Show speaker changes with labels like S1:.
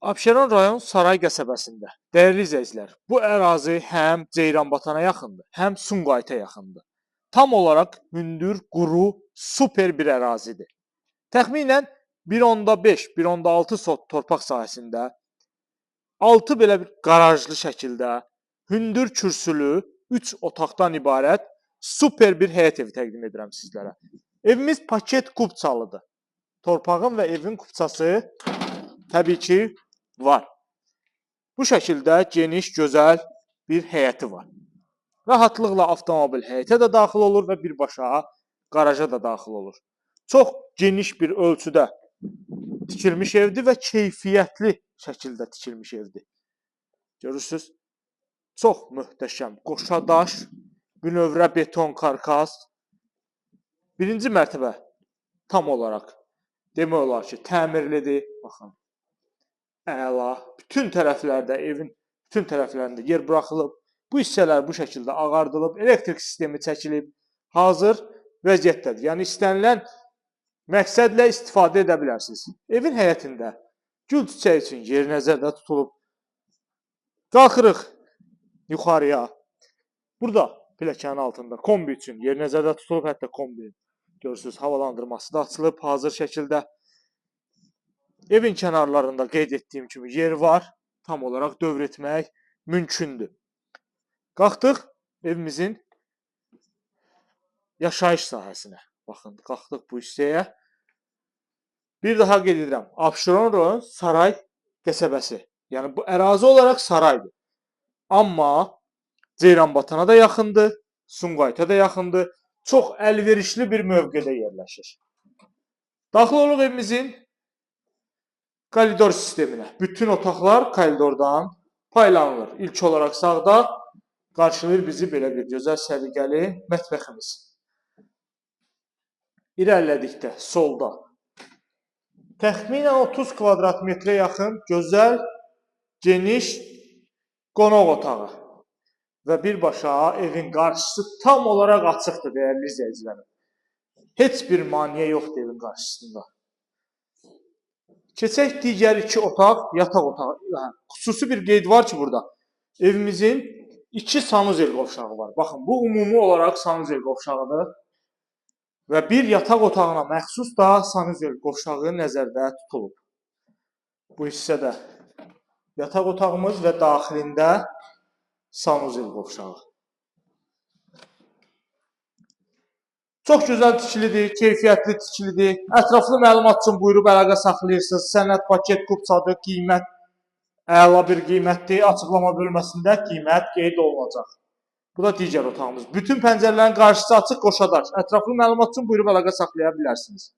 S1: Abşeron rayon Saray qəsəbəsində. Dəyərli izləyicilər, bu ərazi həm Ceyranbatana yaxındır, həm Sumqayıta yaxındır. Tam olaraq hündür, quru, super bir ərazidir. Təxminən 1.5, 1.6 sot torpaq sahəsində 6 belə bir qarajlı şəkildə hündür kürsülü 3 otaqdan ibarət super bir həyət evi təqdim edirəm sizlərə. Evimiz paket kupçalıdır. Torpağın və evin kupçası təbii ki var. Bu şəkildə geniş, gözəl bir həyəti var. Rahatlıqla avtomobil həyətə də daxil olur və birbaşa qaraja da daxil olur. Çox geniş bir ölçüdə tikilmiş evdir və keyfiyyətli şəkildə tikilmiş evdir. Görürsünüz? Çox möhtəşəm. Qoşa daş, bünövrə beton karkas. Birinci mərtəbə tam olaraq demək olar ki, təmirlidir. Baxın. Əla. Bütün tərəflərdə, evin bütün tərəflərində yer buraxılıb. Bu hissələr bu şəkildə ağardılıb, elektrik sistemi çəkilib, hazır vəziyyətdədir. Yəni istənilən məqsədlə istifadə edə bilərsiniz. Evin həyətində gül çiçəyi üçün yer nəzərdə tutulub. Qalxırıq yuxarıya. Burada pilləkənin altında kombi üçün yer nəzərdə tutulub, hətta kombi görürsünüz, havalandırması da açılıb hazır şəkildə. Evin kənarlarında qeyd etdiyim kimi yer var. Tam olaraq dövr etmək mümkündür. Qalxdıq evimizin yaşayış sahəsinə. Baxın, qalxdıq bu hissəyə. Bir daha qeyd edirəm. Abşeron rayon Saray qəsəbəsi. Yəni bu ərazi olaraq saraydır. Amma Ceyranbatana da yaxındır, Sumqayıta da yaxındır. Çox əlverişli bir mövqedə yerləşir. Daxil oluq evimizin koridor sisteminə. Bütün otaqlar koridordan paylanılır. İlk olaraq sağda qarşılayır bizi belə bir gözəl səliqəli mətbəximiz. İrəlilədikdə solda təxminən 30 kvadrat metrə yaxın gözəl, geniş qonaq otağı və birbaşa evin qarşısı tam olaraq açıqdır dəyərli izləyicilərim. Heç bir maneə yoxdur evin qarşısında. Keçək digər iki otaq, yataq otağı. Xüsusi bir qeyd var ki burada. Evimizin 2 sanuzel qovşağı var. Baxın, bu ümumi olaraq sanuzel qovşağıdır. Və bir yataq otağına məxsus da sanuzel qovşağı nəzərdə tutulub. Bu hissədə yataq otağımız və daxilində sanuzel qovşağı. Çox gözəl tikilidir, keyfiyyətli tikilidir. Ətraflı məlumat üçün buyurub əlaqə saxlayırsınız. Sənəd, paket, kupçadır, qiymət əla bir qiymətdir. Açıqlama bölməsində qiymət qeyd olunacaq. Bu da digər otağımız. Bütün pəncərələrin qarşısı açıq, qoşadaş. Ətraflı məlumat üçün buyurub əlaqə saxlaya bilərsiniz.